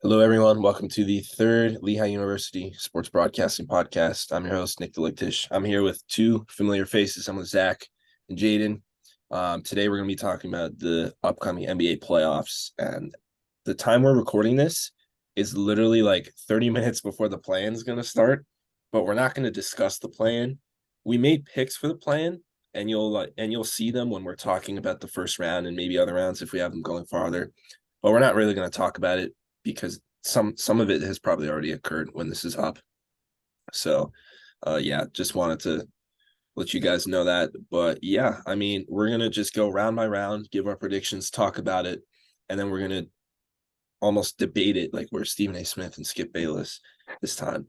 Hello, everyone. Welcome to the third Lehigh University Sports Broadcasting Podcast. I'm your host, Nick Deligtisch. I'm here with two familiar faces. I'm with Zach and Jayden. Today, we're going to be talking about the upcoming NBA playoffs. And the time we're recording this is literally like 30 minutes before the plan is going to start, but we're not going to discuss the plan. We made picks for the plan, and you'll see them when we're talking about the first round and maybe other rounds if we have them going farther. But we're not really going to talk about it because some of it has probably already occurred when this is up. So yeah, just wanted to let you guys know that. But yeah, I mean, we're gonna just go round by round, give our predictions, talk about it, and then we're gonna almost debate it like we're Stephen A. Smith and Skip Bayless this time.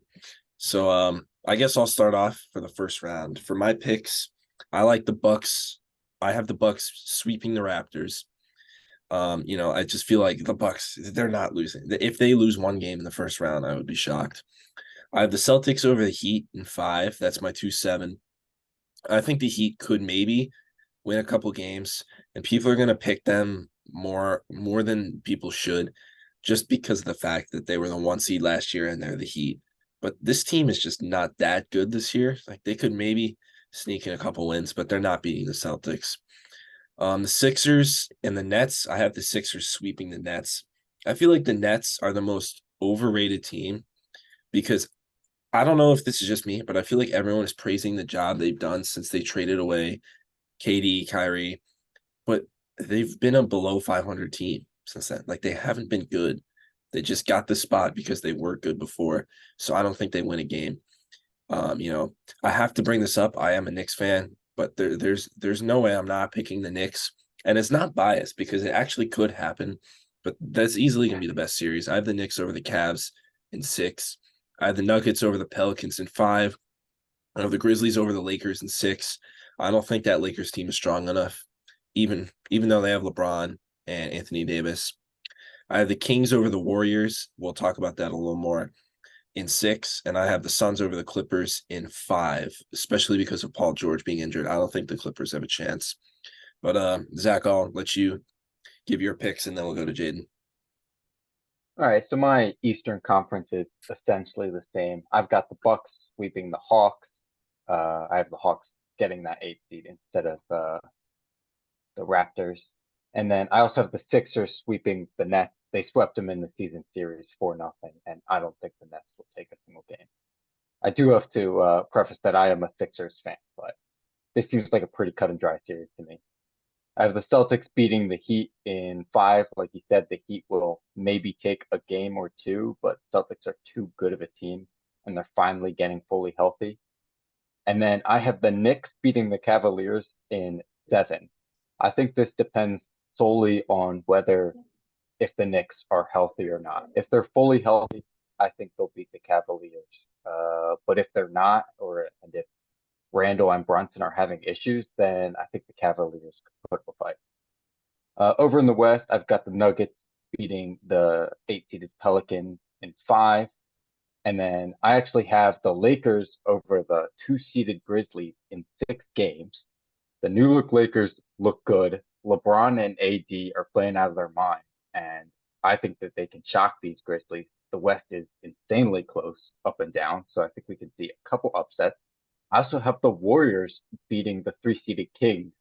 So I guess I'll start off for the first round. For my picks, I like the Bucks. I have the Bucks sweeping the Raptors. I just feel like the Bucks, they're not losing. If they lose one game in the first round, I would be shocked. I have the Celtics over the Heat in 5. That's my 2-7. I think the Heat could maybe win a couple games, and people are going to pick them more than people should, just because of the fact that they were the 1 seed last year and they're the Heat. But this team is just not that good this year. Like they could maybe sneak in a couple wins, but they're not beating the Celtics. The Sixers and the Nets, I have the Sixers sweeping the Nets. I feel like the Nets are the most overrated team because I don't know if this is just me, but I feel like everyone is praising the job they've done since they traded away KD, Kyrie, but they've been a below 500 team since then. Like they haven't been good. They just got the spot because they were good before. So I don't think they win a game. I have to bring this up. I am a Knicks fan, but there's no way I'm not picking the Knicks, and it's not biased because it actually could happen. But that's easily gonna be the best series. I have the Knicks over the Cavs in 6. I have the Nuggets over the Pelicans in 5. I have the Grizzlies over the Lakers in 6. I don't think that Lakers team is strong enough, even though they have LeBron and Anthony Davis. I have the Kings over the Warriors. We'll talk about that a little more in 6, and I have the Suns over the Clippers in 5, especially because of Paul George being injured. I don't think the Clippers have a chance. But Zach, I'll let you give your picks, and then we'll go to Jayden. All right, so my Eastern Conference is essentially the same. I've got the Bucks sweeping the Hawks. I have the Hawks getting that 8 seed instead of the Raptors. And then I also have the Sixers sweeping the Nets. They swept them in the season series 4-0, and I don't think the Nets will take a single game. I do have to preface that I am a Sixers fan, but this seems like a pretty cut and dry series to me. I have the Celtics beating the Heat in 5. Like you said, the Heat will maybe take a game or two, but Celtics are too good of a team, and they're finally getting fully healthy. And then I have the Knicks beating the Cavaliers in 7. I think this depends solely on whether if the Knicks are healthy or not. If they're fully healthy, I think they'll beat the Cavaliers. But if they're not, and if Randall and Brunson are having issues, then I think the Cavaliers could put up a fight. Over in the West, I've got the Nuggets beating the 8 seeded Pelicans in 5. And then I actually have the Lakers over the 2 seeded Grizzlies in 6 games. The New Look Lakers look good. LeBron and AD are playing out of their mind. And I think that they can shock these Grizzlies. The West is insanely close up and down. So I think we can see a couple upsets. I also have the Warriors beating the 3 seeded Kings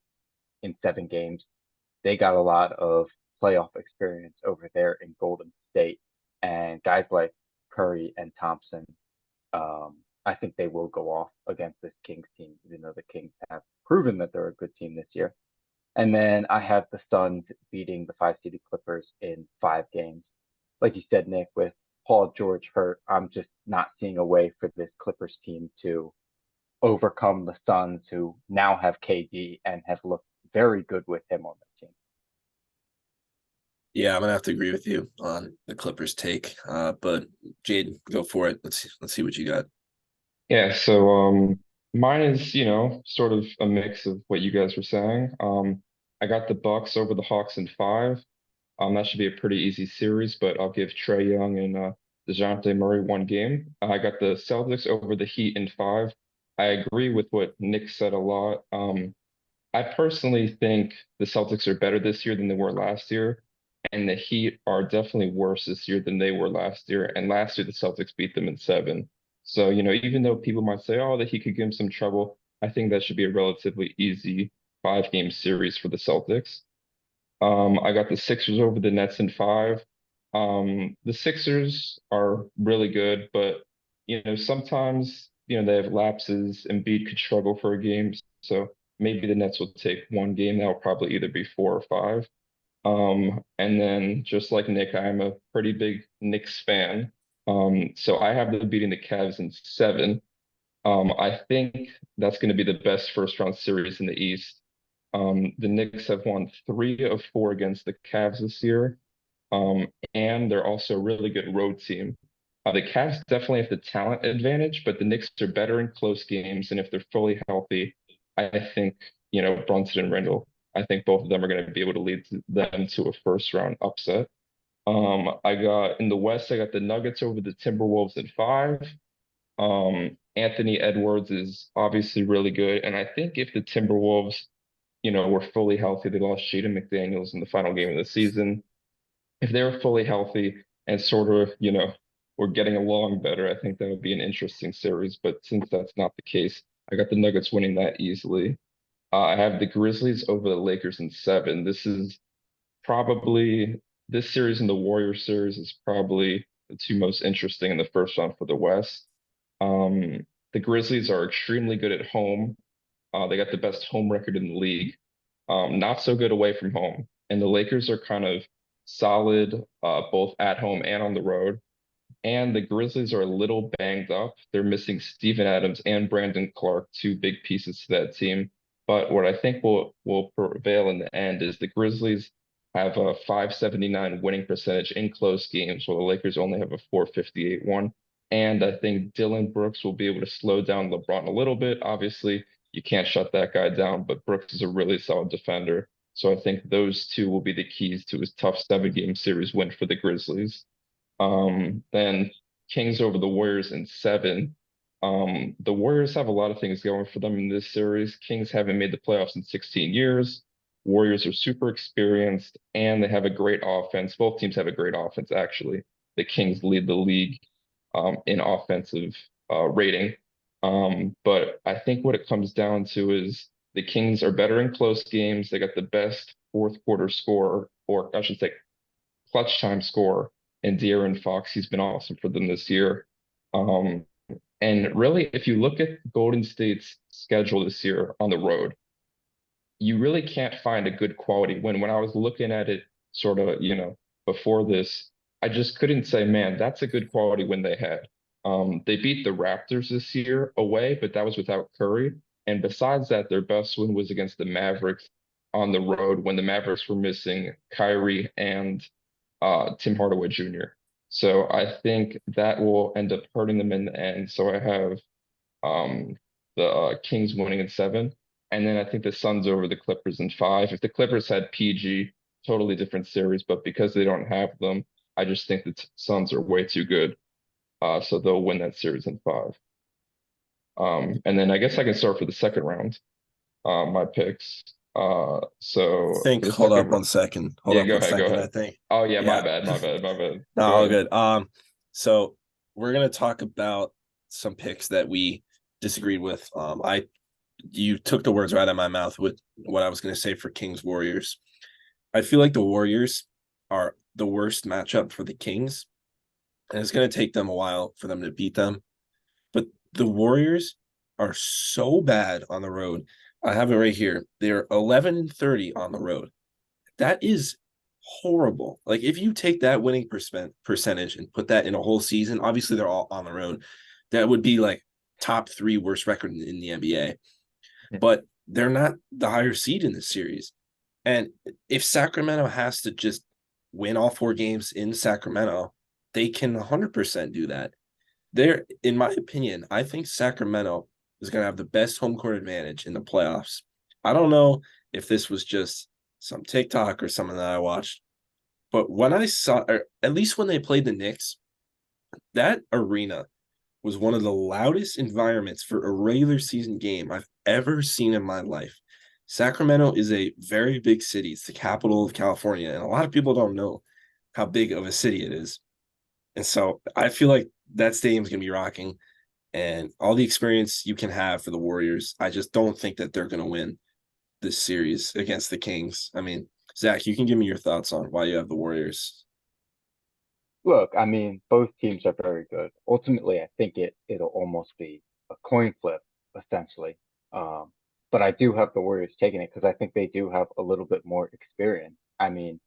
in 7 games. They got a lot of playoff experience over there in Golden State. And guys like Curry and Thompson, I think they will go off against this Kings team, even though the Kings have proven that they're a good team this year. And then I have the Suns beating the 5 seeded Clippers in 5 games. Like you said, Nick, with Paul George hurt, I'm just not seeing a way for this Clippers team to overcome the Suns, who now have KD and have looked very good with him on the team. Yeah, I'm gonna have to agree with you on the Clippers take. But Jayden, go for it. Let's see what you got. Yeah, so mine is, sort of a mix of what you guys were saying. I got the Bucks over the Hawks in 5. That should be a pretty easy series, but I'll give Trae Young and DeJounte Murray 1 game. I got the Celtics over the Heat in 5. I agree with what Nick said a lot. I personally think the Celtics are better this year than they were last year, and the Heat are definitely worse this year than they were last year. And last year, the Celtics beat them in seven. So, even though people might say, oh, the Heat could give them some trouble, I think that should be a relatively easy 5-game series for the Celtics. I got the Sixers over the Nets in five. The Sixers are really good, but sometimes they have lapses. Embiid could struggle for a game, so maybe the Nets will take one game. That'll probably either be four or five. And then just like Nick, I'm a pretty big Knicks fan. So I have them beating the Cavs in seven. I think that's going to be the best first round series in the East. The Knicks have won 3 of 4 against the Cavs this year. And they're also a really good road team. The Cavs definitely have the talent advantage, but the Knicks are better in close games. And if they're fully healthy, I think, Brunson and Randall, I think both of them are going to be able to lead them to a first round upset. I got in the West, I got the Nuggets over the Timberwolves in five. Anthony Edwards is obviously really good. And I think if the Timberwolves, were fully healthy, they lost Jaden McDaniels in the final game of the season. If they were fully healthy and sort of, were getting along better, I think that would be an interesting series. But since that's not the case, I got the Nuggets winning that easily. I have the Grizzlies over the Lakers in seven. Probably this series and the Warriors series is probably the two most interesting in the first round for the West. The Grizzlies are extremely good at home. They got the best home record in the league. Not so good away from home. And the Lakers are kind of solid, both at home and on the road. And the Grizzlies are a little banged up. They're missing Steven Adams and Brandon Clark, two big pieces to that team. But what I think will prevail in the end is the Grizzlies have a 579 winning percentage in close games, while the Lakers only have a 458 one. And I think Dylan Brooks will be able to slow down LeBron a little bit. Obviously, you can't shut that guy down, but Brooks is a really solid defender. So I think those two will be the keys to his tough 7-game series win for the Grizzlies. Then Kings over the Warriors in seven. The Warriors have a lot of things going for them in this series. Kings haven't made the playoffs in 16 years. Warriors are super experienced and they have a great offense. Both teams have a great offense, actually. The Kings lead the league in offensive rating. But I think what it comes down to is the Kings are better in close games. They got the best fourth quarter score, or I should say clutch time score, and De'Aaron Fox. He's been awesome for them this year. And really, if you look at Golden State's schedule this year on the road, you really can't find a good quality win. When I was looking at it sort of, before this, I just couldn't say, man, that's a good quality win they had. They beat the Raptors this year away, but that was without Curry. And besides that, their best win was against the Mavericks on the road when the Mavericks were missing Kyrie and Tim Hardaway Jr. So I think that will end up hurting them in the end. So I have the Kings winning in seven. And then I think the Suns over the Clippers in five. If the Clippers had PG, totally different series, but because they don't have them, I just think the Suns are way too good. So they'll win that series in five. And then I guess I can start for the second round. My picks. So Hold up 1 second. Hold yeah, up go 1 ahead, second, go I ahead. think. Oh yeah, Yeah. my bad. No, Go all ahead. good. So we're gonna talk about some picks that we disagreed with. You took the words right out of my mouth with what I was gonna say for Kings Warriors. I feel like the Warriors are the worst matchup for the Kings, and it's gonna take them a while for them to beat them. But the Warriors are so bad on the road. I have it right here. They're 11-30 on the road. That is horrible. Like if you take that winning percentage and put that in a whole season, obviously they're all on the road. That would be like top 3 worst record in the NBA. But they're not the higher seed in this series. And if Sacramento has to just win all 4 games in Sacramento, they can 100% do that. In my opinion, I think Sacramento is going to have the best home court advantage in the playoffs. I don't know if this was just some TikTok or something that I watched, but when I saw, or at least when they played the Knicks, that arena was one of the loudest environments for a regular season game I've ever seen in my life. Sacramento is a very big city. It's the capital of California, and a lot of people don't know how big of a city it is. And so I feel like that stadium's going to be rocking, and all the experience you can have for the Warriors. I just don't think that they're going to win this series against the Kings. I mean, Zach, you can give me your thoughts on why you have the Warriors. Look, I mean, both teams are very good. Ultimately, I think it'll almost be a coin flip, essentially. Um, but I do have the Warriors taking it because I think they do have a little bit more experience. I mean,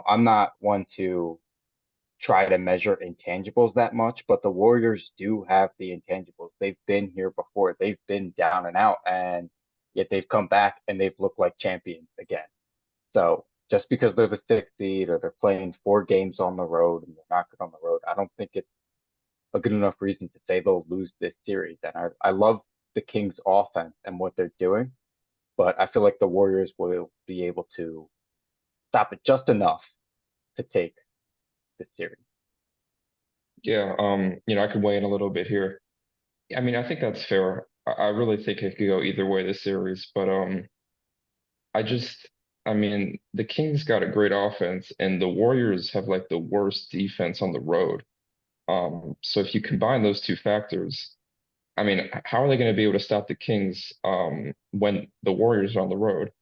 I'm not one to try to measure intangibles that much, but the Warriors do have the intangibles. They've been here before. They've been down and out, and yet they've come back and they've looked like champions again. So just because they're the sixth seed or they're playing 4 games on the road and they're not good on the road, I don't think it's a good enough reason to say they'll lose this series. And I love the Kings offense and what they're doing, but I feel like the Warriors will be able to stop it just enough to take this series. Yeah, I could weigh in a little bit here. I mean, I think that's fair. I really think it could go either way this series, but I just, I mean, the Kings got a great offense, and the Warriors have like the worst defense on the road. So if you combine those two factors, I mean, how are they going to be able to stop the Kings when the Warriors are on the road?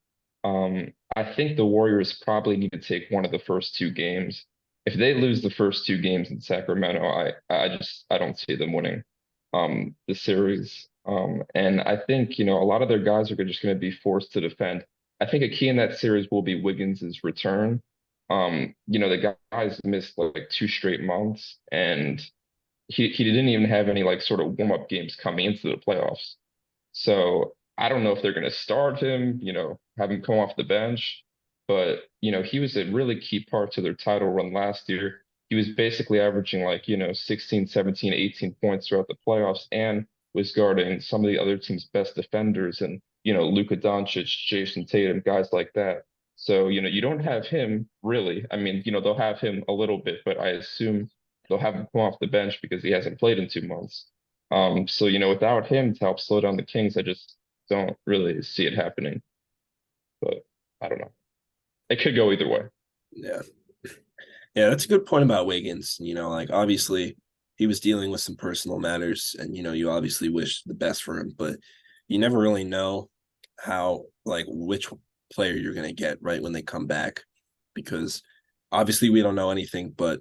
I think the Warriors probably need to take one of the first 2 games. If they lose the first 2 games in Sacramento, I don't see them winning the series. And I think, a lot of their guys are just going to be forced to defend. I think a key in that series will be Wiggins's return. The guys missed like 2 straight months, and he didn't even have any like sort of warm-up games coming into the playoffs. So I don't know if they're going to start him, have him come off the bench. But, he was a really key part to their title run last year. He was basically averaging like, 16, 17, 18 points throughout the playoffs and was guarding some of the other team's best defenders and, Luka Doncic, Jason Tatum, guys like that. So, you don't have him really. I mean, they'll have him a little bit, but I assume they'll have him come off the bench because he hasn't played in 2 months. So, without him to help slow down the Kings, I just don't really see it happening. But I don't know. It could go either way. Yeah. Yeah, that's a good point about Wiggins. Like obviously he was dealing with some personal matters and you obviously wish the best for him, but you never really know how like which player you're gonna get right when they come back. Because obviously we don't know anything, but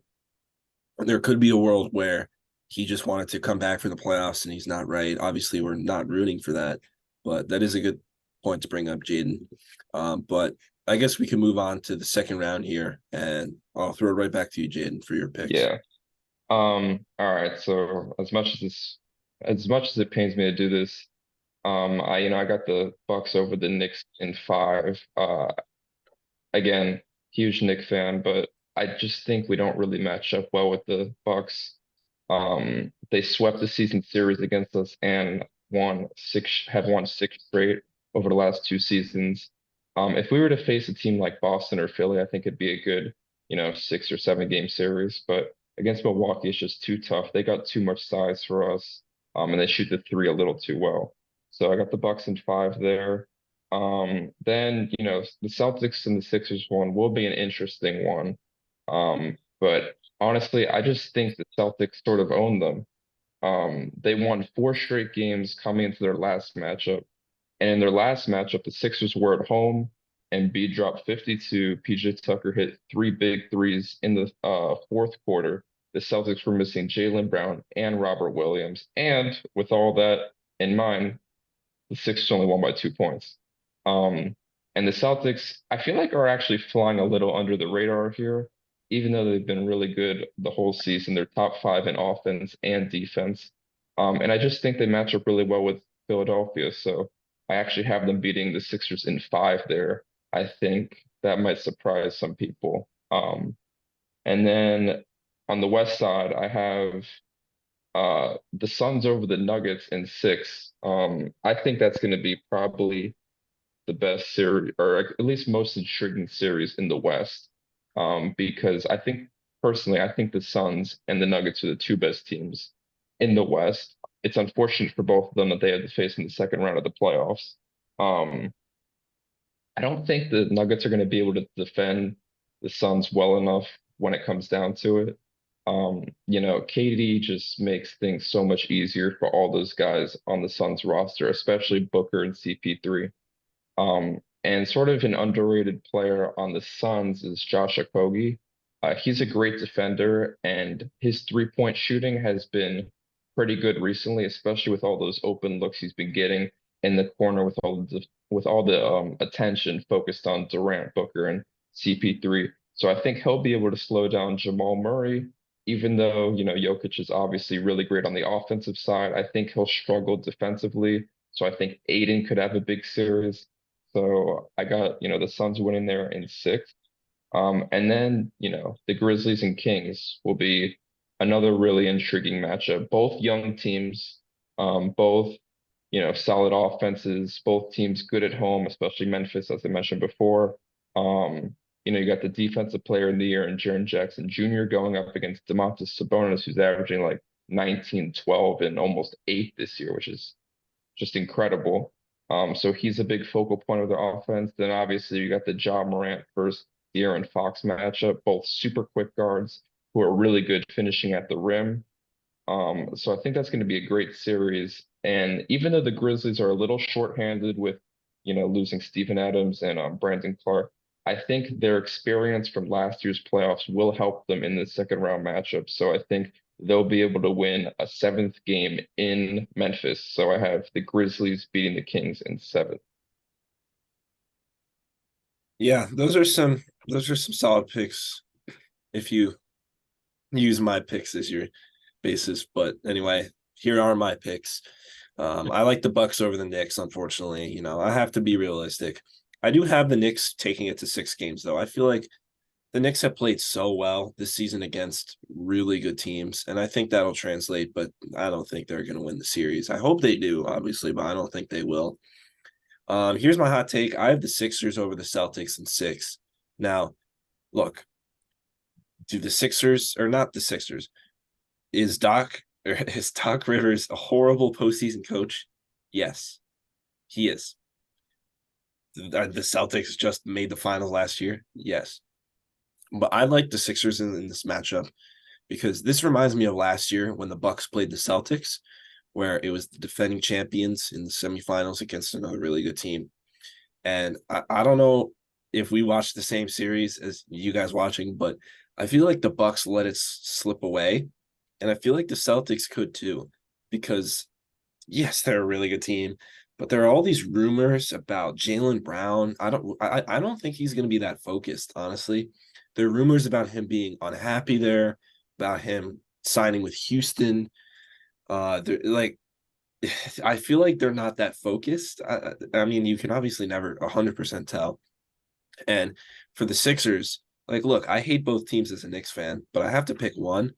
there could be a world where he just wanted to come back for the playoffs and he's not right. Obviously, we're not rooting for that, but that is a good point to bring up, Jayden. But I guess we can move on to the second round here, and I'll throw it right back to you, Jayden, for your picks. Yeah. All right. So as much as it pains me to do this, I got the Bucks over the Knicks in 5. Again, huge Knick fan, but I just think we don't really match up well with the Bucks. They swept the season series against us and have won 6 straight over the last 2 seasons. If we were to face a team like Boston or Philly, I think it'd be a good, 6 or 7 game series. But against Milwaukee, it's just too tough. They got too much size for us, and they shoot the three a little too well. So I got the Bucks in 5 there. Then, the Celtics and the Sixers one will be an interesting one. But honestly, I just think the Celtics sort of own them. They won 4 straight games coming into their last matchup. And in their last matchup, the Sixers were at home and B dropped 52. PJ Tucker hit 3 big threes in the fourth quarter. The Celtics were missing Jaylen Brown and Robert Williams. And with all that in mind, the Sixers only won by 2 points. Um, and the Celtics, I feel like are actually flying a little under the radar here, even though they've been really good the whole season. They're top 5 in offense and defense. And I just think they match up really well with Philadelphia. So I actually have them beating the Sixers in 5 there. I think that might surprise some people. And then on the West side, I have the Suns over the Nuggets in 6. I think that's going to be probably the best series, or at least most intriguing series in the West. Because I think the Suns and the Nuggets are the 2 best teams in the West. It's unfortunate for both of them that they had to face in the second round of the playoffs. Um, I don't think the Nuggets are going to be able to defend the Suns well enough when it comes down to it. KD just makes things so much easier for all those guys on the Suns roster, especially Booker and CP3. And sort of an underrated player on the Suns is Josh Okogie. He's a great defender, and his three-point shooting has been pretty good recently, especially with all those open looks he's been getting in the corner with all the attention focused on Durant, Booker, and CP3. So I think he'll be able to slow down Jamal Murray, even though, Jokic is obviously really great on the offensive side. I think he'll struggle defensively. So I think Aiden could have a big series. So I got, the Suns winning there in six. And then, the Grizzlies and Kings will be another really intriguing matchup. Both young teams, both, solid offenses, both teams good at home, especially Memphis, as I mentioned before. You got the defensive player of the year in Jaren Jackson Jr. going up against Domantas Sabonis, who's averaging like 19, 12, and almost 8 this year, which is just incredible. So he's a big focal point of the offense. Then obviously you got the Ja Morant versus De'Aaron Fox matchup, both super quick guards who are really good finishing at the rim. So I think that's going to be a great series. And even though the Grizzlies are a little shorthanded with, losing Steven Adams and Brandon Clark, I think their experience from last year's playoffs will help them in the second round matchup. So I think they'll be able to win a seventh game in Memphis. So I have the Grizzlies beating the Kings in seven. Yeah, those are some solid picks if you use my picks as your basis. But anyway, here are my picks. I like the Bucks over the Knicks, unfortunately. I have to be realistic. I do have the Knicks taking it to 6 games, though. I feel like the Knicks have played so well this season against really good teams, and I think that'll translate, but I don't think they're going to win the series. I hope they do, obviously, but I don't think they will. Here's my hot take. I have the Sixers over the Celtics in 6. Now, look, do the Sixers, or not the Sixers, is Doc Rivers a horrible postseason coach? Yes, he is. The Celtics just made the finals last year. Yes. But I like the Sixers in this matchup because this reminds me of last year when the Bucks played the Celtics, where it was the defending champions in the semifinals against another really good team. And I don't know if we watched the same series as you guys watching, but I feel like the Bucks let it slip away. And I feel like the Celtics could too, because yes, they're a really good team, but there are all these rumors about Jaylen Brown. I don't think he's going to be that focused, honestly. There are rumors about him being unhappy there, about him signing with Houston. They're like, I feel like they're not that focused. I mean, you can obviously never 100% tell. And for the Sixers, like, look, I hate both teams as a Knicks fan, but I have to pick one.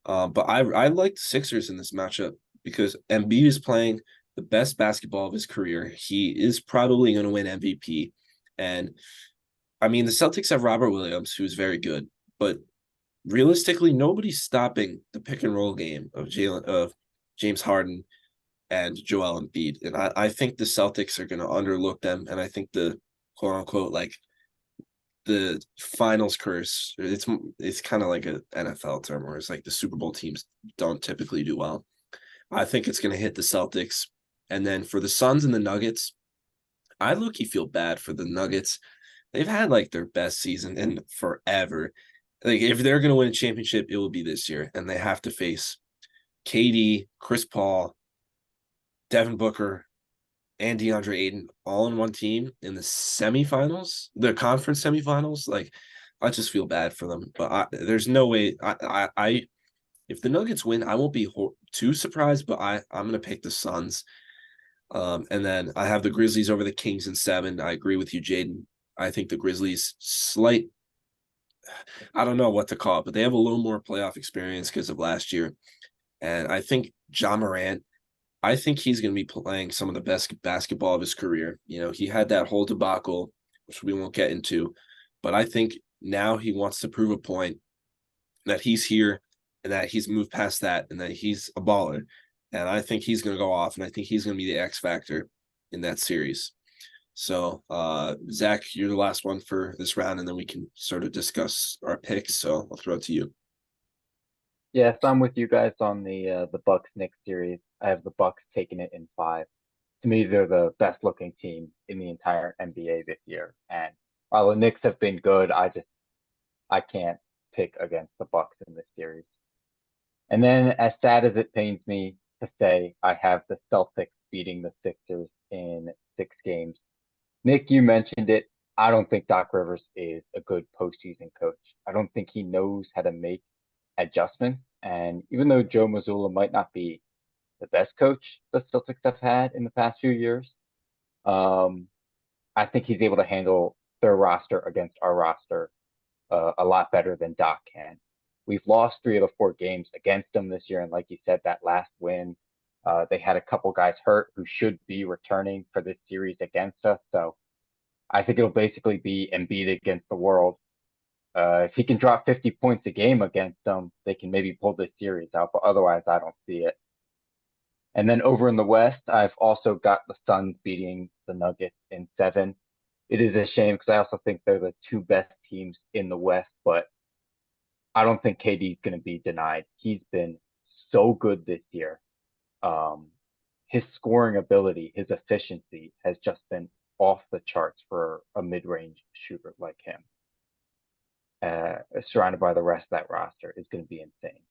But I like the Sixers in this matchup because Embiid is playing the best basketball of his career. He is probably going to win MVP. And I mean, the Celtics have Robert Williams, who's very good, but realistically, nobody's stopping the pick and roll game of James Harden and Joel Embiid. And I think the Celtics are going to underlook them. And I think the quote unquote, like the finals curse, it's kind of like an NFL term where it's like the Super Bowl teams don't typically do well. I think it's going to hit the Celtics. And then for the Suns and the Nuggets, I look-y feel bad for the Nuggets. They've had like their best season in forever. Like if they're going to win a championship, it will be this year. And they have to face KD, Chris Paul, Devin Booker, and DeAndre Ayton all in one team in the semifinals, the conference semifinals. Like, I just feel bad for them. But there's no way. If the Nuggets win, I won't be too surprised. But I'm gonna pick the Suns. And then I have the Grizzlies over the Kings in 7. I agree with you, Jayden. I think the Grizzlies I don't know what to call it, but they have a little more playoff experience because of last year. And I think Ja Morant, I think he's going to be playing some of the best basketball of his career. He had that whole debacle, which we won't get into, but I think now he wants to prove a point that he's here and that he's moved past that and that he's a baller. And I think he's going to go off, and I think he's going to be the X factor in that series. So, Zach, you're the last one for this round, and then we can sort of discuss our picks. So I'll throw it to you. Yes, I'm with you guys on the Bucks Knicks series. I have the Bucks taking it in 5. To me, they're the best looking team in the entire NBA this year. And while the Knicks have been good, I can't pick against the Bucks in this series. And then, as sad as it pains me to say, I have the Celtics beating the Sixers in 6 games. Nick, you mentioned it. I don't think Doc Rivers is a good postseason coach. I don't think he knows how to make adjustments. And even though Joe Mazzulla might not be the best coach the Celtics have had in the past few years, um, I think he's able to handle their roster against our roster a lot better than Doc can. We've lost 3 of the 4 games against them this year, and like you said, that last win, they had a couple guys hurt who should be returning for this series against us. So I think it'll basically be Embiid against the world. If he can drop 50 points a game against them, they can maybe pull this series out, but otherwise, I don't see it. And then over in the West, I've also got the Suns beating the Nuggets in 7. It is a shame because I also think they're the 2 best teams in the West, but I don't think KD's going to be denied. He's been so good this year. Um, his scoring ability, his efficiency has just been off the charts for a mid-range shooter like him. Surrounded by the rest of that roster is going to be insane.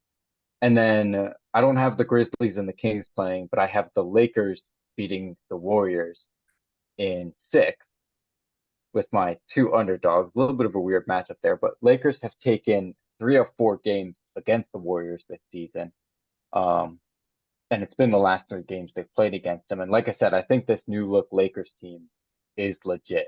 And then I don't have the Grizzlies and the Kings playing, but I have the Lakers beating the Warriors in 6 with my 2 underdogs. A little bit of a weird matchup there, but Lakers have taken 3 of 4 games against the Warriors this season. And it's been the last 3 games they've played against them. And like I said, I think this new look Lakers team is legit.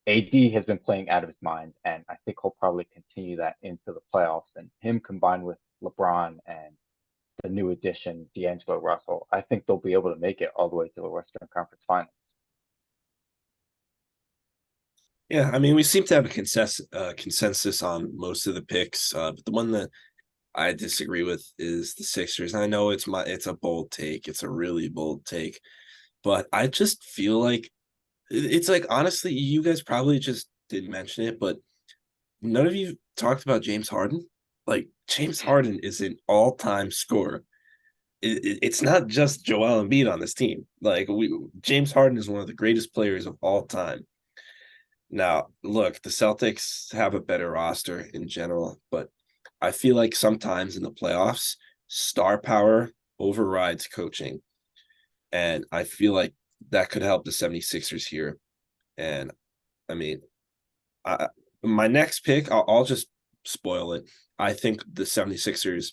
AD has been playing out of his mind, and I think he'll probably continue that into the playoffs. And him combined with LeBron and the new addition, D'Angelo Russell, I think they'll be able to make it all the way to the Western Conference Finals. Yeah, I mean, we seem to have a consensus on most of the picks, but the one that I disagree with is the Sixers. I know it's a bold take. It's a really bold take, but I just feel like it's like honestly, you guys probably just didn't mention it, but none of you talked about James Harden. Like James Harden is an all-time scorer. It's not just Joel Embiid on this team. Like James Harden is one of the greatest players of all time. Now, look, the Celtics have a better roster in general, but I feel like sometimes in the playoffs, star power overrides coaching. And I feel like that could help the 76ers here. And I mean, my next pick, I'll just spoil it. I think the 76ers,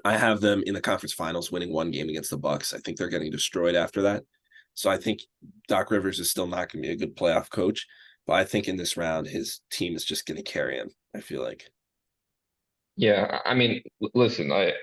I have them in the conference finals winning 1 game against the Bucks. I think they're getting destroyed after that. So I think Doc Rivers is still not going to be a good playoff coach. But I think in this round, his team is just going to carry him, I feel like. Yeah, I mean, listen, I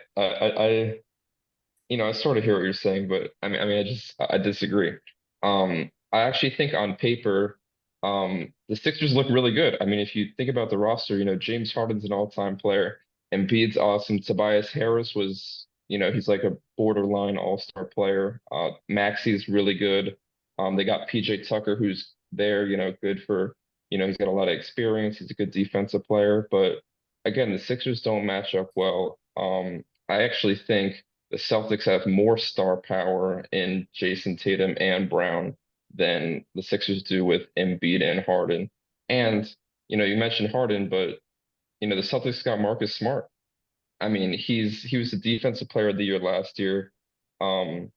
sort of hear what you're saying, but I disagree. I actually think on paper, the Sixers look really good. I mean, if you think about the roster, James Harden's an all-time player. Embiid's awesome. Tobias Harris was, he's like a borderline all-star player. Maxi's really good. They got PJ Tucker, who's there, good for, he's got a lot of experience. He's a good defensive player. But again, the Sixers don't match up well. I actually think the Celtics have more star power in Jason Tatum and Brown than the Sixers do with Embiid and Harden. And, you mentioned Harden, but, the Celtics got Marcus Smart. I mean, he was the defensive player of the year last year. Um,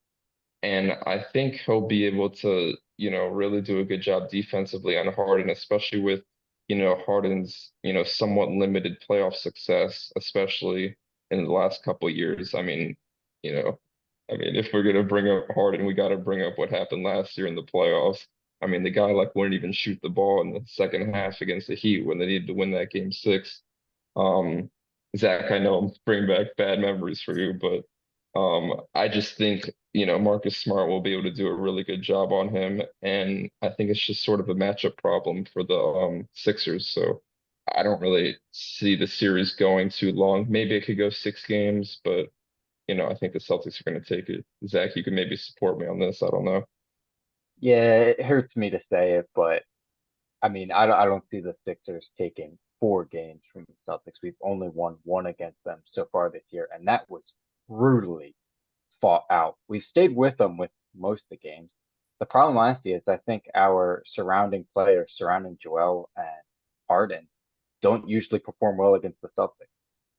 and I think he'll be able to, really do a good job defensively on Harden, especially with, Harden's, somewhat limited playoff success, especially in the last couple of years. You know, if we're gonna bring up Harden, we got to bring up what happened last year in the playoffs. The guy like wouldn't even shoot the ball in the second half against the Heat when they needed to win that game 6. Um, Zach, I know I'm bringing back bad memories for you, but I just think, Marcus Smart will be able to do a really good job on him. And I think it's just sort of a matchup problem for the Sixers. So I don't really see the series going too long. Maybe it could go 6 games, but I think the Celtics are going to take it. Zach, you can maybe support me on this. I don't know. Yeah, it hurts me to say it, but I mean, I don't see the Sixers taking 4 games from the Celtics. We've only won one against them so far this year, and that was brutally fought out. We've stayed with them with most of the games. The problem I see is I think our surrounding players, surrounding Joel and Harden, don't usually perform well against the Celtics.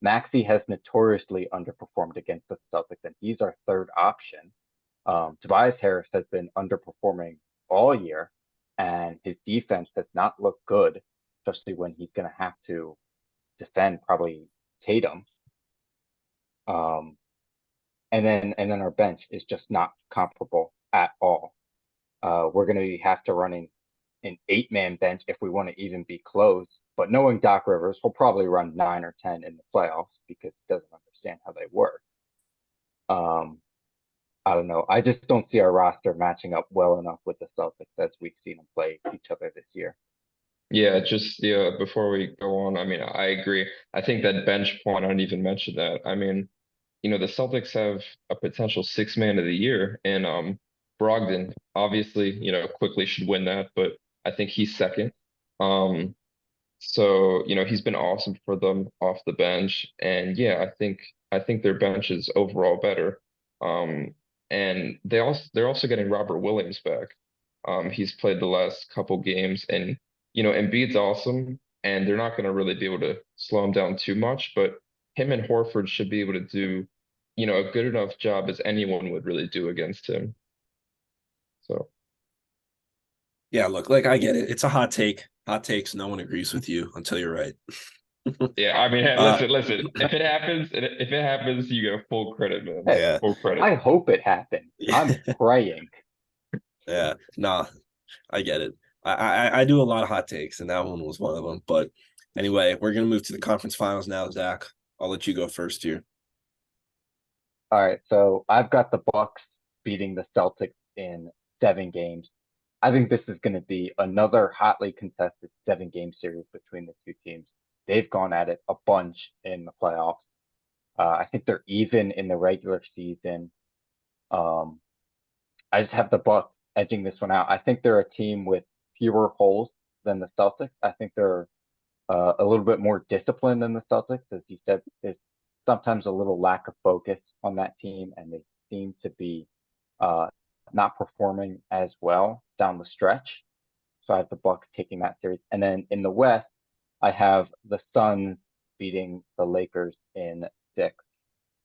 Maxey has notoriously underperformed against the Celtics, and he's our third option. Tobias Harris has been underperforming all year, and his defense has not looked good, especially when he's going to have to defend probably Tatum. Um, and then our bench is just not comparable at all. We're going to have to running an 8-man bench if we want to even be close. But knowing Doc Rivers, he'll probably run 9 or 10 in the playoffs because he doesn't understand how they work. Um, I don't know. I just don't see our roster matching up well enough with the Celtics as we've seen them play each other this year. Yeah, just yeah, before we go on, I mean, I agree. I think that bench point, I didn't even mention that. I mean, the Celtics have a potential six man of the year, and Brogdon obviously, quickly should win that, but I think he's second. Um, so, he's been awesome for them off the bench. And yeah, I think their bench is overall better. Um, and they're also getting Robert Williams back. He's played the last couple games, and Embiid's awesome, and they're not going to really be able to slow him down too much, but him and Horford should be able to do, a good enough job as anyone would really do against him. So Yeah, look, like I get it. It's a hot take. Hot takes, no one agrees with you until you're right. yeah, I mean, hey, Uh listen. If it happens, you get full credit, man. Hey, yeah. Full credit. I hope it happens. I'm praying. Yeah. Nah, I get it. I do a lot of hot takes, and that one was one of them. But anyway, we're gonna move to the conference finals now, Zach. I'll let you go first here. All right, so I've got the Bucks beating the Celtics in 7 games. I think this is going to be another hotly contested 7 game series between the two teams. They've gone at it a bunch in the playoffs. I think they're even in the regular season. Um, I just have the Bucks edging this one out. I think they're a team with fewer holes than the Celtics. I think they're a little bit more disciplined than the Celtics, as you said. There's sometimes a little lack of focus on that team, and they seem to be uh, not performing as well down the stretch. So I have the Bucks taking that series, and then in the West, I have the Suns beating the Lakers in 6.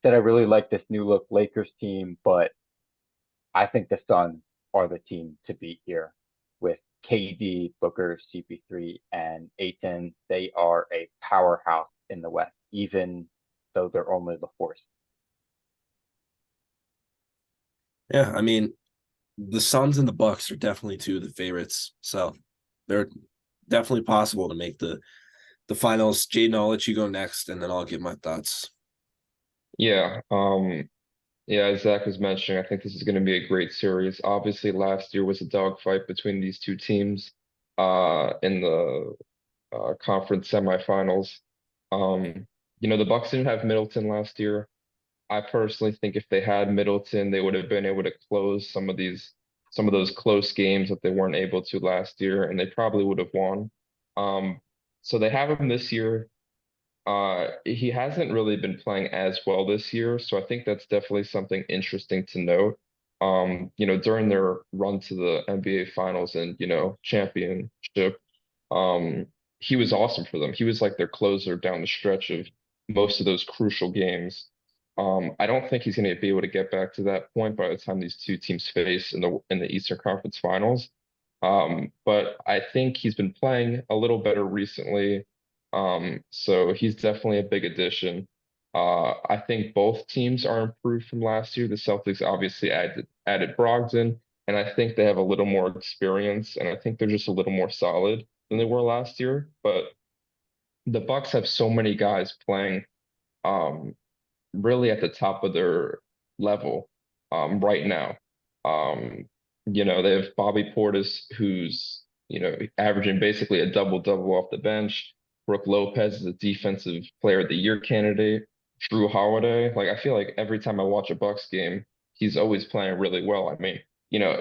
Said I really like this new look Lakers team, but I think the Suns are the team to beat here with KD, Booker, CP3, and Aiton. They are a powerhouse in the West, even though they're only the fourth. Yeah, I mean, the Suns and the Bucks are definitely two of the favorites. So they're definitely possible to make the finals. Jayden, I'll let you go next, and then I'll give my thoughts. Yeah. Yeah, as Zach was mentioning, I think this is going to be a great series. Obviously, last year was a dogfight between these two teams in the conference semifinals. The Bucks didn't have Middleton last year. I personally think if they had Middleton, they would have been able to close some of those close games that they weren't able to last year, and they probably would have won. Um, so they have him this year. He hasn't really been playing as well this year, so I think that's definitely something interesting to note. During their run to the NBA Finals and, championship, um, he was awesome for them. He was like their closer down the stretch of most of those crucial games. I don't think he's going to be able to get back to that point by the time these two teams face in the Eastern Conference Finals. But I think he's been playing a little better recently. So he's definitely a big addition. I think both teams are improved from last year. The Celtics obviously added Brogdon, and I think they have a little more experience, and I think they're just a little more solid than they were last year. But the Bucks have so many guys playing um, really at the top of their level right now. Um, they have Bobby Portis, who's averaging basically a double-double off the bench. Brooke Lopez is a defensive player of the year candidate. Drew Holiday, like I feel like every time I watch a Bucks game, he's always playing really well. I mean,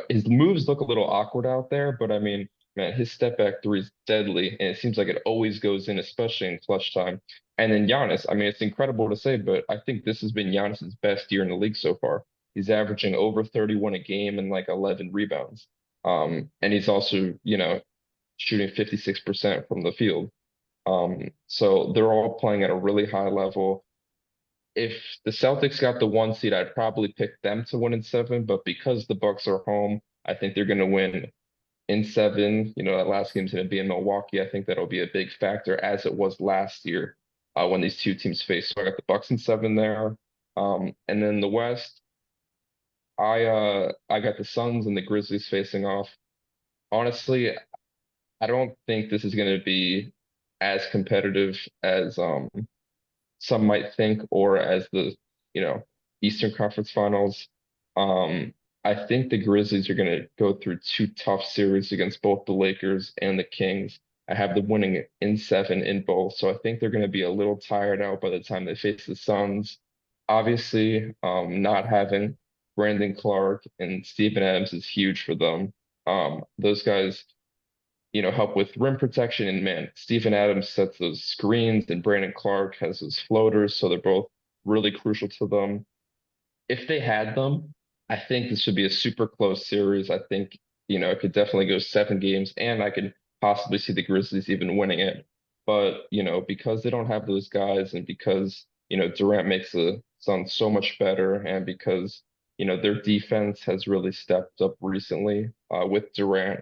his moves look a little awkward out there, but I mean, man, his step back three is deadly, and it seems like it always goes in, especially in clutch time. And then Giannis, I mean, it's incredible to say, but I think this has been Giannis's best year in the league so far. He's averaging over 31 a game and like 11 rebounds. And he's also, shooting 56% from the field. So they're all playing at a really high level. If the Celtics got the one seed, I'd probably pick them to win in seven, but because the Bucks are home, I think they're going to win in seven. That last game's going to be in Milwaukee. I think that'll be a big factor as it was last year when these two teams faced. So I got the Bucks in seven there. And then the West, I got the Suns and the Grizzlies facing off. Honestly, I don't think this is going to be as competitive as some might think, or as the Eastern Conference Finals. Um, I think the Grizzlies are going to go through two tough series against both the Lakers and the Kings. I have them winning in seven in both, so I think they're going to be a little tired out by the time they face the Suns. Obviously, not having Brandon Clark and Steven Adams is huge for them. Those guys help with rim protection. And man, Steven Adams sets those screens and Brandon Clark has those floaters. So they're both really crucial to them. If they had them, I think this should be a super close series. I think, it could definitely go 7 games and I could possibly see the Grizzlies even winning it. But, because they don't have those guys and because, Durant makes the Suns so much better and because, their defense has really stepped up recently with Durant.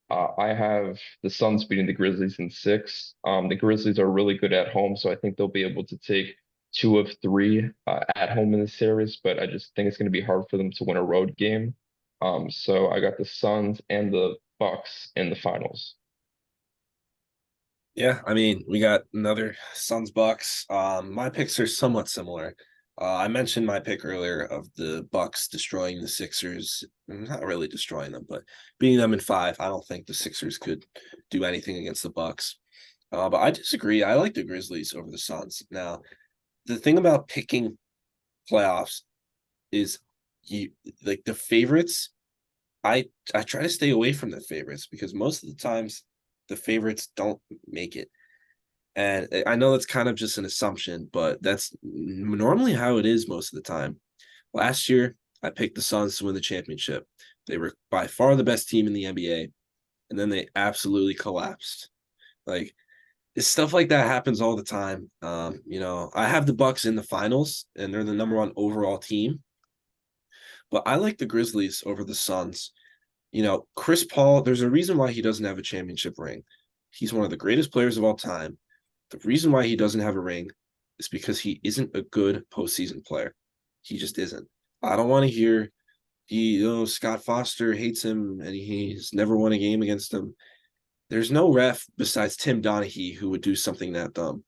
I have the Suns beating the Grizzlies in six. The Grizzlies are really good at home, so I think they'll be able to take 2 of 3 at home in the series, but I just think it's going to be hard for them to win a road game. So I got the Suns and the Bucks in the finals. Yeah, I mean, we got another Suns Bucks. My picks are somewhat similar. I mentioned my pick earlier of the Bucks destroying the Sixers. Not really destroying them, but beating them in 5. I don't think the Sixers could do anything against the Bucks. But I disagree. I like the Grizzlies over the Suns. Now, the thing about picking playoffs is you like the favorites. I try to stay away from the favorites because most of the times the favorites don't make it. And I know that's kind of just an assumption, but that's normally how it is most of the time. Last year, I picked the Suns to win the championship. They were by far the best team in the NBA, and then they absolutely collapsed. Like stuff like that happens all the time. I have the Bucks in the finals, and they're the number 1 overall team. But I like the Grizzlies over the Suns. Chris Paul, there's a reason why he doesn't have a championship ring. He's one of the greatest players of all time. The reason why he doesn't have a ring is because he isn't a good postseason player. He just isn't. I don't want to hear Scott Foster hates him and he's never won a game against him. There's no ref besides Tim Donaghy who would do something that dumb.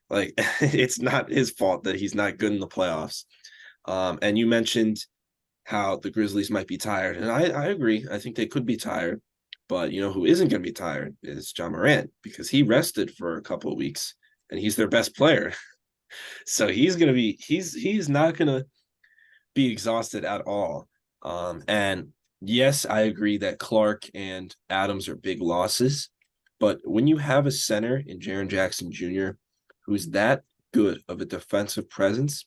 Like it's not his fault that he's not good in the playoffs. And you mentioned how the Grizzlies might be tired, and I agree. I think they could be tired, but who isn't going to be tired is John Morant because he rested for a couple of weeks and he's their best player. So he's not going to be exhausted at all. And yes, I agree that Clark and Adams are big losses, but when you have a center in Jaren Jackson Jr. who's that good of a defensive presence,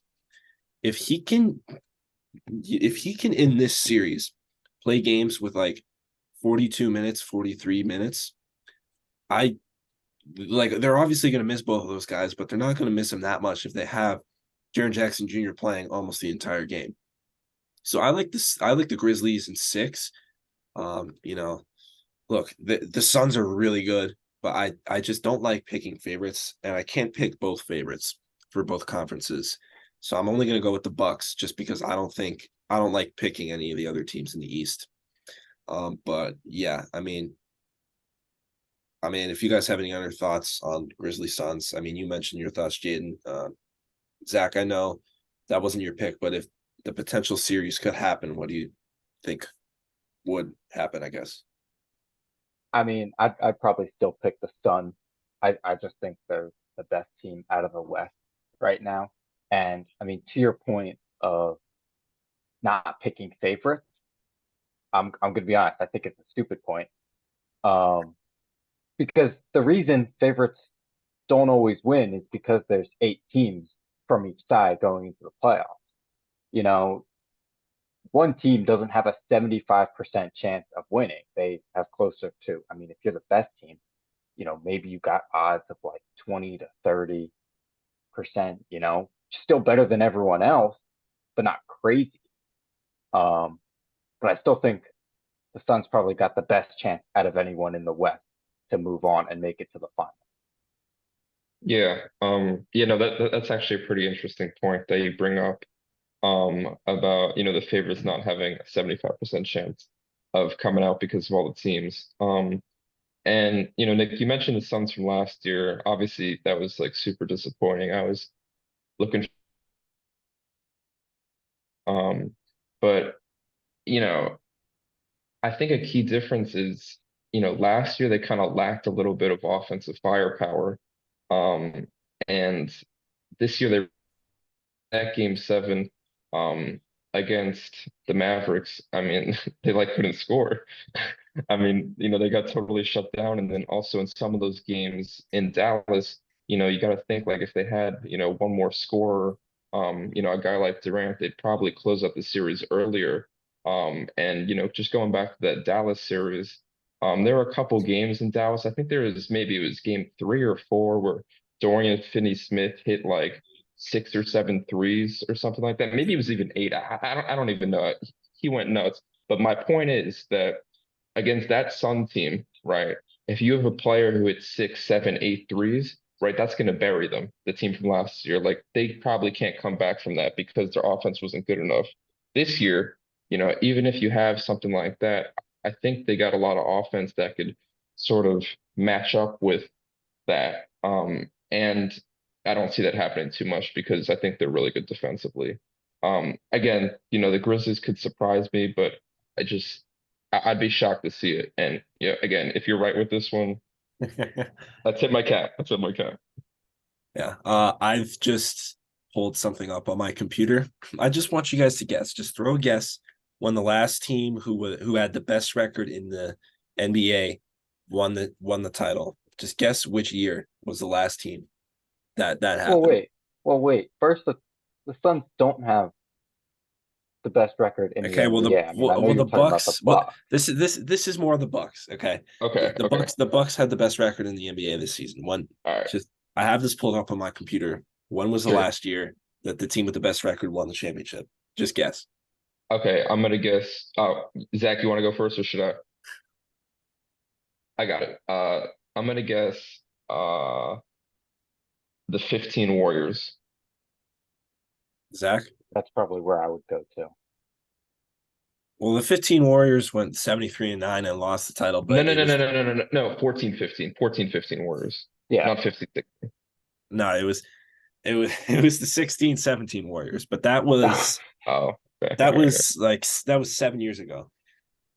if he can in this series play games with like 42 minutes, 43 minutes, they're obviously going to miss both of those guys, but they're not going to miss them that much if they have Jaren Jackson Jr. playing almost the entire game. So I like this. I like the Grizzlies in 6. Look, the Suns are really good, but I just don't like picking favorites, and I can't pick both favorites for both conferences. So I'm only going to go with the Bucks just because I don't like picking any of the other teams in the East. But yeah, I mean, if you guys have any other thoughts on Grizzly Suns, I mean, you mentioned your thoughts, Jayden. Zach, I know that wasn't your pick, but if the potential series could happen, what do you think would happen, I guess? I mean, I'd probably still pick the Suns. I just think they're the best team out of the West right now. And I mean, to your point of not picking favorites, I'm gonna be honest. I think it's a stupid point. Um, because the reason favorites don't always win is because there's 8 teams from each side going into the playoffs. You know, one team doesn't have a 75% chance of winning. They have closer to, I mean, if you're the best team, maybe you got odds of like 20 to 30%, still better than everyone else, but not crazy. But I still think the Suns probably got the best chance out of anyone in the West to move on and make it to the final. Yeah. That's actually a pretty interesting point that you bring up about, the favorites not having a 75% chance of coming out because of all the teams. And Nick, you mentioned the Suns from last year. Obviously, that was like super disappointing. I was looking, but you know, I think a key difference is, last year they kind of lacked a little bit of offensive firepower. Um, and this year they at game 7 um against the Mavericks. I mean, they like couldn't score. I mean, they got totally shut down. And then also in some of those games in Dallas, you got to think like if they had, one more scorer, a guy like Durant, they'd probably close up the series earlier. And just going back to that Dallas series, there were a couple games in Dallas. I think maybe it was game 3 or 4 where Dorian Finney-Smith hit like 6 or 7 threes or something like that. Maybe it was even 8. I don't even know. He went nuts. But my point is that against that Sun team, right? If you have a player who hits 6, 7, 8 threes, right, that's going to bury them. The team from last year, like they probably can't come back from that because their offense wasn't good enough. This year, even if you have something like that, I think they got a lot of offense that could sort of match up with that. And I don't see that happening too much because I think they're really good defensively. Again, the Grizzlies could surprise me, but I just I'd be shocked to see it. And again, if you're right with this one, that's hit my cap. That's hit my cap. Yeah. I've just pulled something up on my computer. I just want you guys to guess. Just throw a guess when the last team who had the best record in the NBA won the title. Just guess which year was the last team that Well, happened. wait. Well, wait. First, the Suns don't have the best record in the Okay, well NBA. I mean, I know the you're talking about the Bucks. Well, Bucks. this is more of the Bucks. Okay, Okay. the Okay. Bucks had the best record in the NBA this season. All right. Just I have this pulled up on my computer. When was the Sure. last year that the team with the best record won the championship? Just guess. Okay. I'm gonna guess. Oh, Zach, you want to go first or should I? I got it. I'm gonna guess. Uh, the 15 Warriors. Zach. That's probably where I would go to. Well, the 15 Warriors went 73-9 and lost the title, No, but no, it no, no, was no, no, no, no, no. 14-15. 14-15 Warriors. Yeah. Not 56. no, it was the 16-17 Warriors, but that was Oh, okay. All right. that was 7 years ago.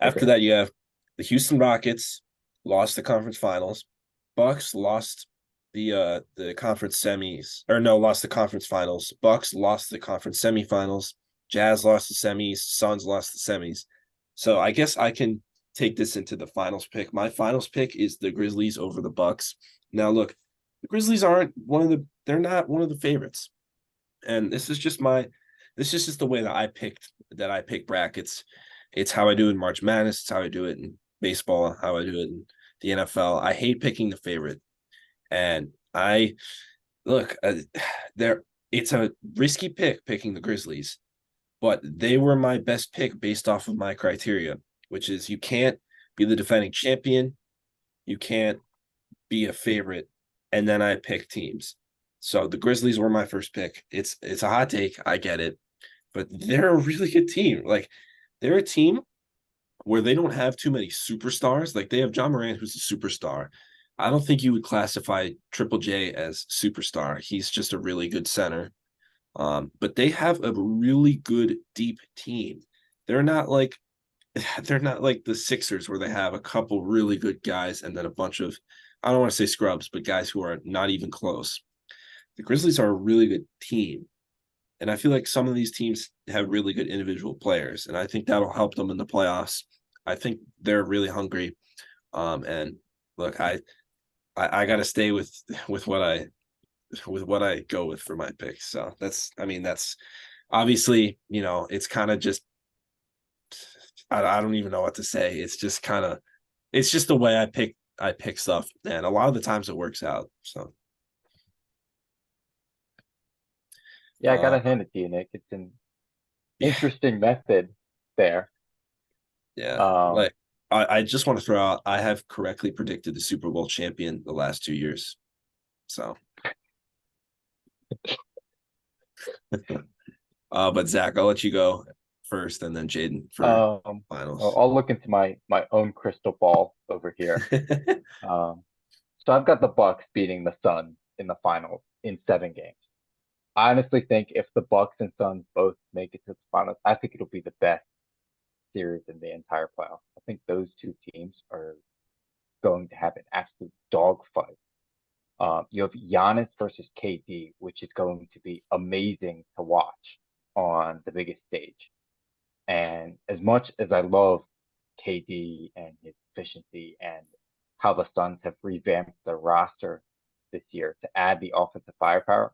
After Okay. that, you have the Houston Rockets lost the conference finals. Bucks lost the conference semis, or no, lost the conference finals. Bucks lost the conference semifinals. Jazz lost the semis. Suns lost the semis. So I guess I can take this into the finals pick. My finals pick is the Grizzlies over the Bucks. Now look, the Grizzlies aren't they're not one of the favorites. And this is just the way that I pick brackets. It's how I do in March Madness, it's how I do it in baseball, how I do it in the NFL. I hate picking the favorite. And I look, there it's a risky pick picking the Grizzlies, but they were my best pick based off of my criteria, which is you can't be the defending champion, you can't be a favorite, and then I pick teams. So the Grizzlies were my first pick. It's a hot take, I get it, but they're a really good team. Like they're a team where they don't have too many superstars. Like they have John Morant, who's a superstar. I don't think you would classify Triple J as superstar. He's just a really good center. But they have a really good deep team. They're not like they're not like the Sixers where they have a couple really good guys and then a bunch of I don't want to say scrubs, but guys who are not even close. The Grizzlies are a really good team. And I feel like some of these teams have really good individual players, and I think that'll help them in the playoffs. I think they're really hungry. And look, I got to stay with what I go with for my picks. So that's obviously, it's kind of just, I don't even know what to say. It's just the way I pick stuff, and a lot of the times it works out. So Yeah, I uh, gotta hand it to you, Nick. It's an yeah, interesting method there. yeah. Um, Like I just want to throw out, I have correctly predicted the Super Bowl champion the last 2 years. So but Zach, I'll let you go first, and then Jayden for um, finals. I'll look into my own crystal ball over here. Um, so I've got the Bucks beating the Suns in the finals in 7 games. I honestly think if the Bucks and Suns both make it to the finals, I think it'll be the best series in the entire playoffs. I think those two teams are going to have an absolute dogfight. You have Giannis versus KD, which is going to be amazing to watch on the biggest stage. And as much as I love KD and his efficiency and how the Suns have revamped their roster this year to add the offensive firepower,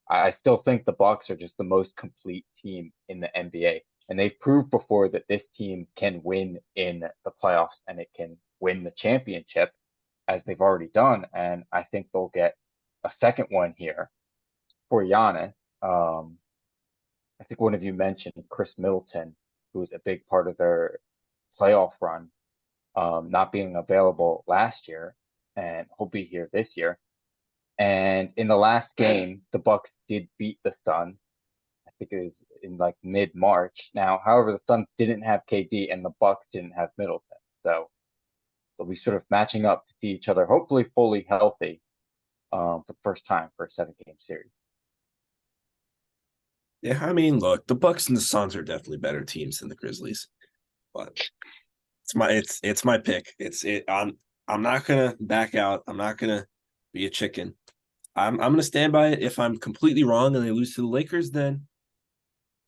I still think the Bucks are just the most complete team in the NBA. And they've proved before that this team can win in the playoffs and it can win the championship, as they've already done. And I think they'll get a second one here for Giannis. Um, I think one of you mentioned Chris Middleton, who was a big part of their playoff run, not being available last year, and he'll be here this year. And in the last game, the Bucks did beat the Suns. I think it was in like mid-March. Now, however, the Suns didn't have KD and the Bucks didn't have Middleton, so they'll be sort of matching up to see each other, hopefully fully healthy, for the first time for a 7-game series. Yeah, I mean, look, the Bucks and the Suns are definitely better teams than the Grizzlies, but it's my pick. I'm not gonna back out. I'm not gonna be a chicken. I'm gonna stand by it. If I'm completely wrong and they lose to the Lakers, then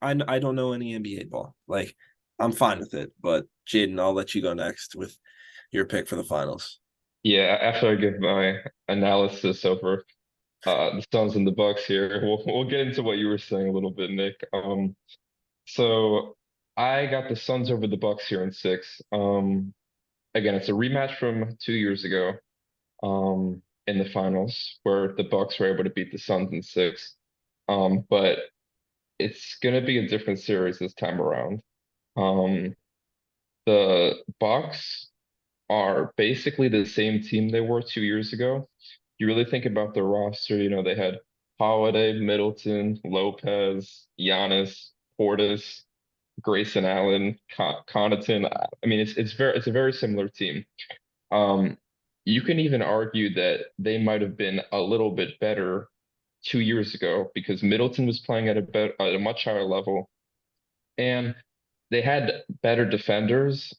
I don't know any NBA ball. Like, I'm fine with it. But Jayden, I'll let you go next with your pick for the finals. Yeah, after I give my analysis over the Suns and the Bucks here, we'll get into what you were saying a little bit, Nick. So I got the Suns over the Bucks here in 6. Again, it's a rematch from 2 years ago, in the finals where the Bucks were able to beat the Suns in 6. But it's gonna be a different series this time around. Um, the Bucks are basically the same team they were 2 years ago. You really think about the roster, they had Holiday, Middleton, Lopez, Giannis, Portis, Grayson Allen, Connaughton. I mean, it's a very similar team. Um, you can even argue that they might have been a little bit better 2 years ago because Middleton was playing at a much higher level, and they had better defenders.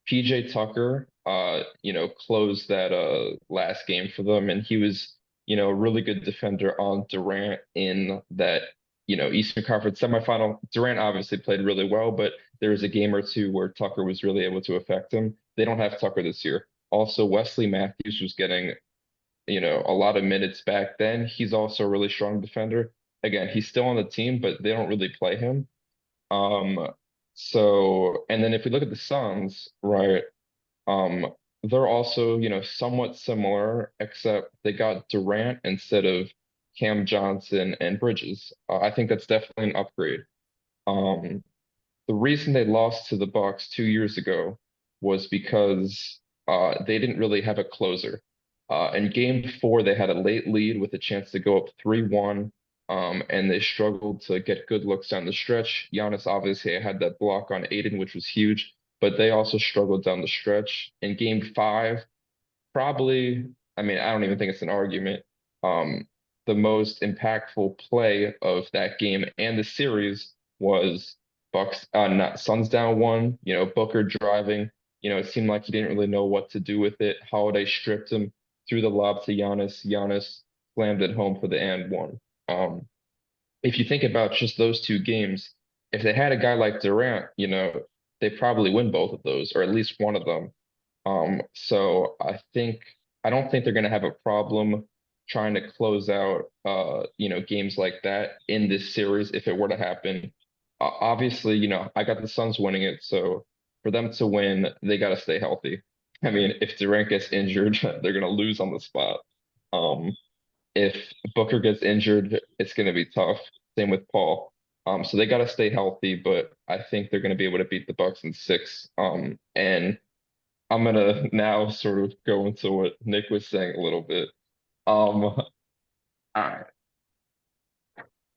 PJ Tucker, closed that last game for them, and he was, a really good defender on Durant in that, Eastern Conference semifinal. Durant obviously played really well, but there was a game or two where Tucker was really able to affect him. They don't have Tucker this year. Also, Wesley Matthews was getting, a lot of minutes back then. He's also a really strong defender. Again, he's still on the team, but they don't really play him. Um, and then if we look at the Suns, right, um, they're also, somewhat similar, except they got Durant instead of Cam Johnson and Bridges. I think that's definitely an upgrade. Um, the reason they lost to the Bucks 2 years ago was because they didn't really have a closer. In game 4, they had a late lead with a chance to go up 3-1, and they struggled to get good looks down the stretch. Giannis obviously had that block on Aiden, which was huge, but they also struggled down the stretch. In game 5, probably, I mean, I don't even think it's an argument. The most impactful play of that game and the series was Bucks, not Suns down 1, Booker driving. It seemed like he didn't really know what to do with it. Holiday stripped him, threw the lob to Giannis. Giannis slammed it home for the and one. If you think about just those 2 games, if they had a guy like Durant, they probably win both of those, or at least one of them. So I don't think they're going to have a problem trying to close out, games like that in this series if it were to happen. Obviously, I got the Suns winning it, so for them to win, they got to stay healthy. I mean, if Durant gets injured, they're going to lose on the spot. Um, if Booker gets injured, it's going to be tough. Same with Paul. So they got to stay healthy, but I think they're going to be able to beat the Bucks in six. And I'm gonna now sort of go into what Nick was saying a little bit. Um, I,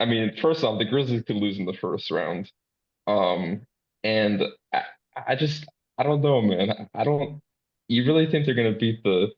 I mean, first off, the Grizzlies could lose in the first round. Um, and I just, I don't know, man. I don't. You really think they're gonna beat the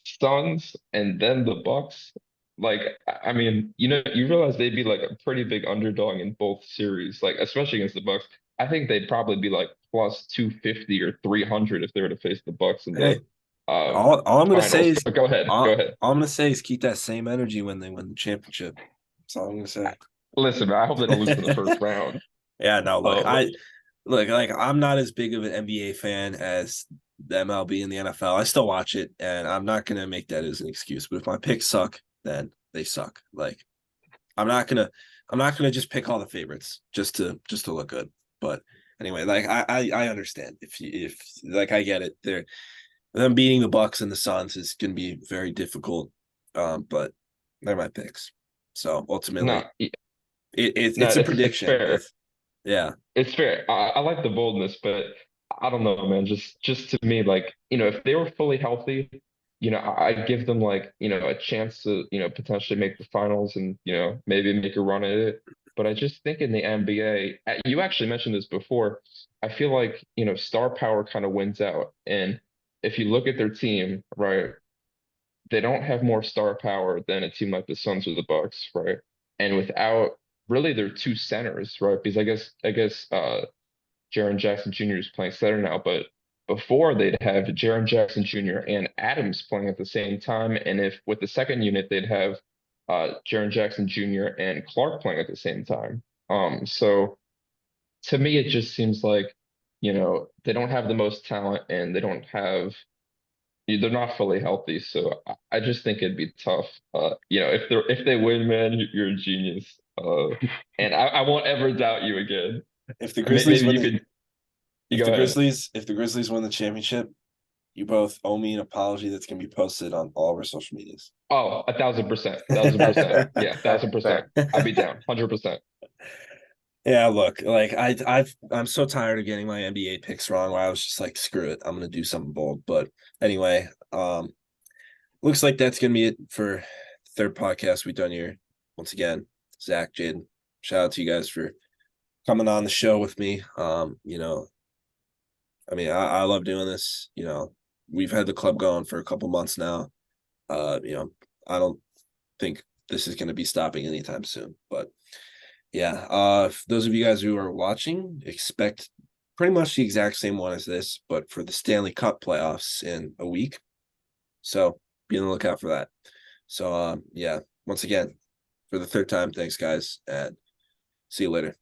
Suns and then the Bucks? Like, I mean, you realize they'd be like a pretty big underdog in both series, like especially against the Bucks. I think they'd probably be like plus 250 or 300 if they were to face the Bucks in the Hey, all I'm gonna say finals. is But go ahead, go ahead. all I'm gonna say is keep that same energy when they win the championship. That's all I'm gonna say. Listen, man, I hope they don't lose in the first round. Yeah, no, Um, like I'm not as big of an NBA fan as the MLB and the NFL. I still watch it, and I'm not gonna make that as an excuse. But if my picks suck, then they suck. Like I'm not gonna just pick all the favorites just to look good. But anyway, like I understand if like I get it. Them beating the Bucks and the Suns is gonna be very difficult. But they're my picks. So ultimately, no, no, it's a it's prediction. fair. Yeah. It's fair. I like the boldness, but I don't know, man. Just to me, like, if they were fully healthy, I give them like, a chance to, potentially make the finals and, maybe make a run at it. But I just think in the NBA, you actually mentioned this before. I feel like, star power kind of wins out. And if you look at their team, right, they don't have more star power than a team like the Suns or the Bucks, right? And without really their two centers, right? Because I guess Jaren Jackson Jr. is playing center now, but before they'd have Jaren Jackson Jr. and Adams playing at the same time, and if with the second unit they'd have Jaren Jackson Jr. and Clark playing at the same time. So to me, it just seems like they don't have the most talent and they're not fully healthy. So I just think it'd be tough. If they win, man, you're a genius. And I won't ever doubt you again. If the Grizzlies Maybe win you the could. You go ahead. if the Grizzlies win the championship, you both owe me an apology that's gonna be posted on all of our social medias. Oh, 1,000%, 1,000%. Yeah, That's 1,000%. fair. I'd be down, 100%. Yeah, look, like I'm so tired of getting my NBA picks wrong where I was just like, screw it, I'm gonna do something bold. But anyway, looks like that's gonna be it for the third podcast we've done here. Once again, Zach, Jayden, shout out to you guys for coming on the show with me. I mean, I love doing this. We've had the club going for a couple months now. I don't think this is going to be stopping anytime soon. But yeah, for those of you guys who are watching, expect pretty much the exact same one as this, but for the Stanley Cup playoffs in a week. So be on the lookout for that. So yeah, once again, for the third time, thanks guys, and see you later.